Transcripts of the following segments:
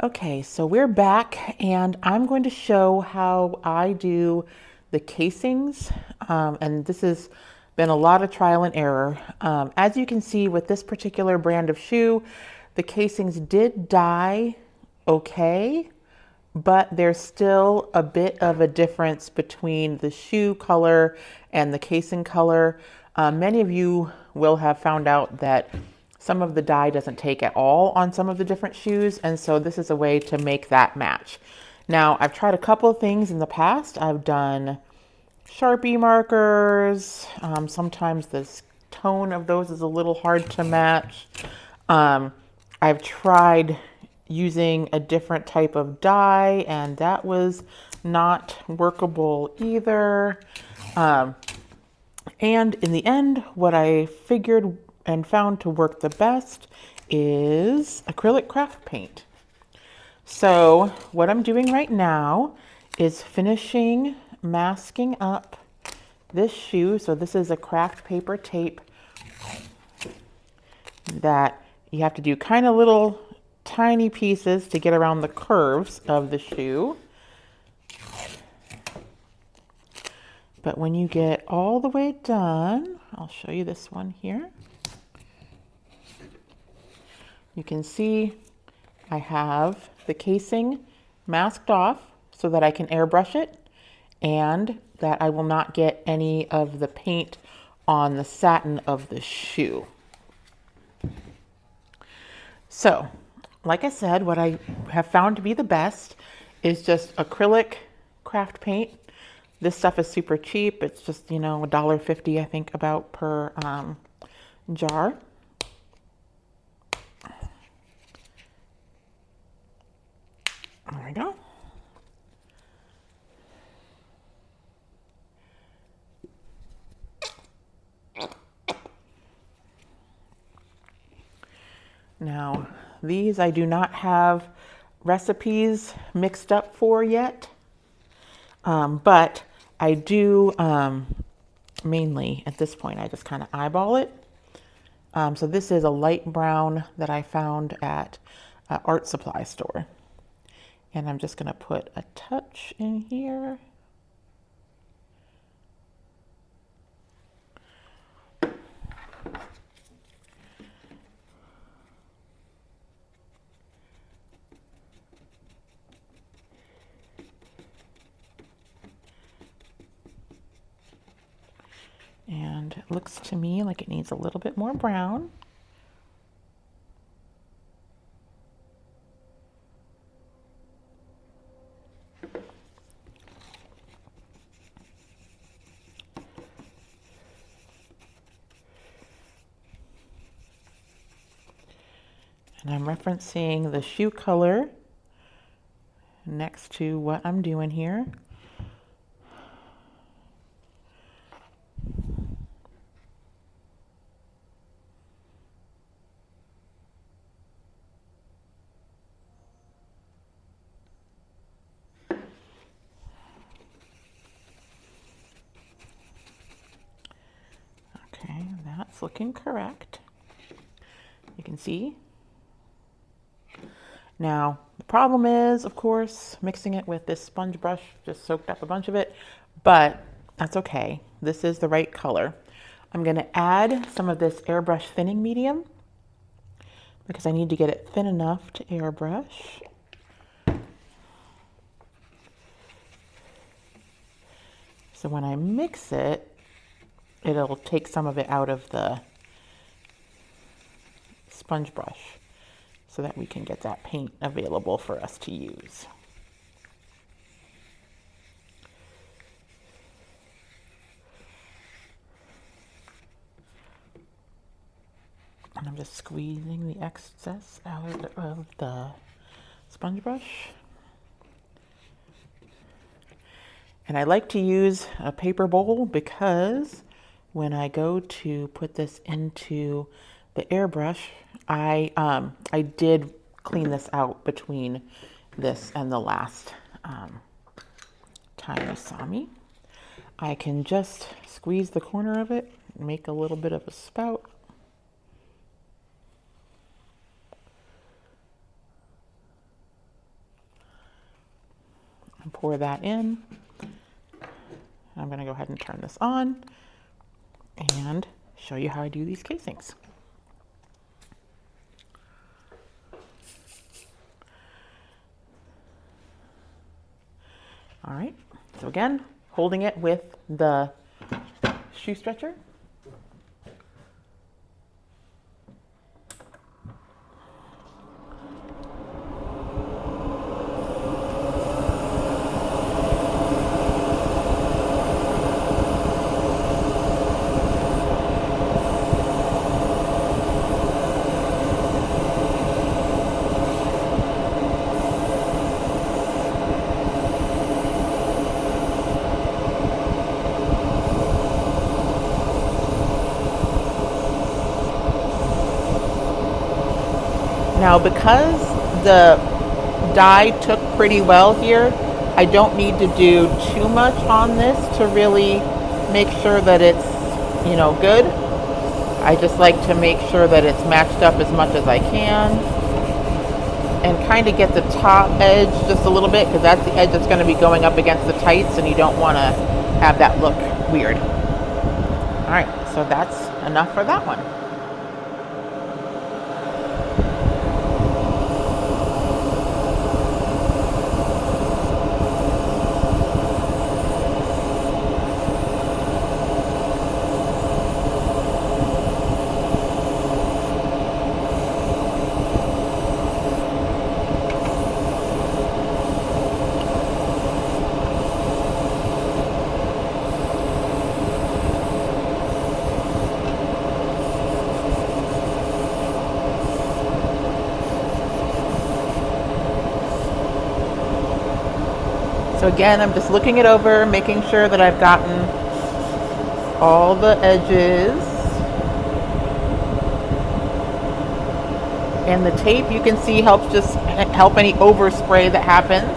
Okay, so we're back and I'm going to show how I do the casings. And this has been a lot of trial and error. As you can see with this particular brand of shoe, the casings did dye okay, but there's still a bit of a difference between the shoe color and the casing color. Many of you will have found out that some of the dye doesn't take at all on some of the different shoes, and so this is a way to make that match. Now, I've tried a couple of things in the past. I've done Sharpie markers. Sometimes the tone of those is a little hard to match. I've tried using a different type of dye, and that was not workable either. And in the end, what I figured and found to work the best is acrylic craft paint. So what I'm doing right now is finishing masking up this shoe. So this is a craft paper tape that you have to do kind of little tiny pieces to get around the curves of the shoe. But when you get all the way done, I'll show you this one here. You can see I have the casing masked off so that I can airbrush it and that I will not get any of the paint on the satin of the shoe. So, like I said, what I have found to be the best is just acrylic craft paint. This stuff is super cheap. It's just, $1.50, I think, about per jar. There we go. Now, these I do not have recipes mixed up for yet, but I do mainly at this point, I just kind of eyeball it. So this is a light brown that I found at an art supply store. And I'm just going to put a touch in here. And it looks to me like it needs a little bit more brown. And I'm referencing the shoe color next to what I'm doing here. Okay, that's looking correct. You can see. Now, the problem is, of course, mixing it with this sponge brush just soaked up a bunch of it, but that's okay. This is the right color. I'm going to add some of this airbrush thinning medium because I need to get it thin enough to airbrush. So when I mix it, it'll take some of it out of the sponge brush so that we can get that paint available for us to use. And I'm just squeezing the excess out of the sponge brush. And I like to use a paper bowl because when I go to put this into the airbrush, I did clean this out between this and the last time you saw me. I can just squeeze the corner of it, make a little bit of a spout. pour that in. I'm going to go ahead and turn this on and show you how I do these casings. All right, so again, holding it with the shoe stretcher. Now, because the dye took pretty well here, I don't need to do too much on this to really make sure that it's, good. I just like to make sure that it's matched up as much as I can and kind of get the top edge just a little bit, because that's the edge that's going to be going up against the tights and you don't want to have that look weird. All right, so that's enough for that one. So again, I'm just looking it over, making sure that I've gotten all the edges. And the tape, you can see, helps just help any overspray that happens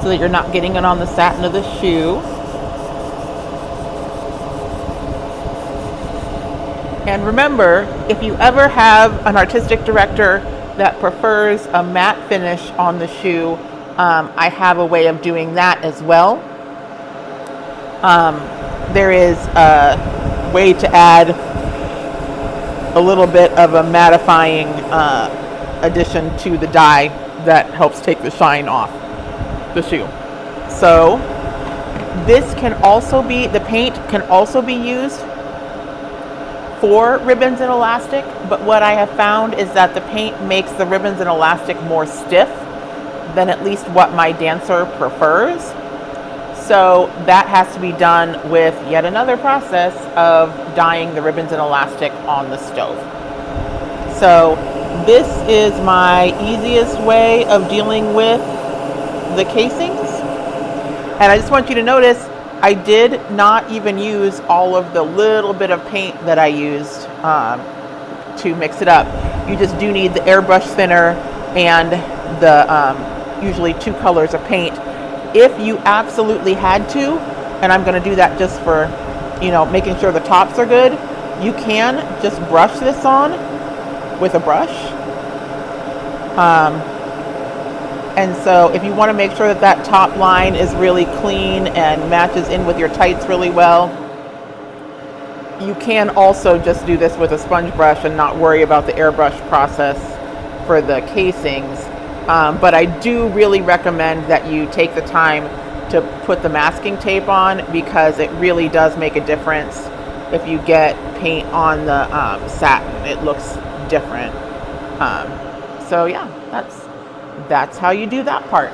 so that you're not getting it on the satin of the shoe. And remember, if you ever have an artistic director that prefers a matte finish on the shoe, I have a way of doing that as well. There is a way to add a little bit of a mattifying addition to the dye that helps take the shine off the shoe. So this can also be, the paint can also be used for ribbons and elastic, but what I have found is that the paint makes the ribbons and elastic more stiff than at least what my dancer prefers. So that has to be done with yet another process of dyeing the ribbons and elastic on the stove. So this is my easiest way of dealing with the casings. And I just want you to notice, I did not even use all of the little bit of paint that I used to mix it up. You just do need the airbrush thinner and the usually 2 colors of paint. If you absolutely had to, and I'm going to do that just for, making sure the tops are good, you can just brush this on with a brush. And so if you want to make sure that that top line is really clean and matches in with your tights really well, you can also just do this with a sponge brush and not worry about the airbrush process for the casings. But I do really recommend that you take the time to put the masking tape on, because it really does make a difference. If you get paint on the satin, it looks different. So yeah, that's how you do that part.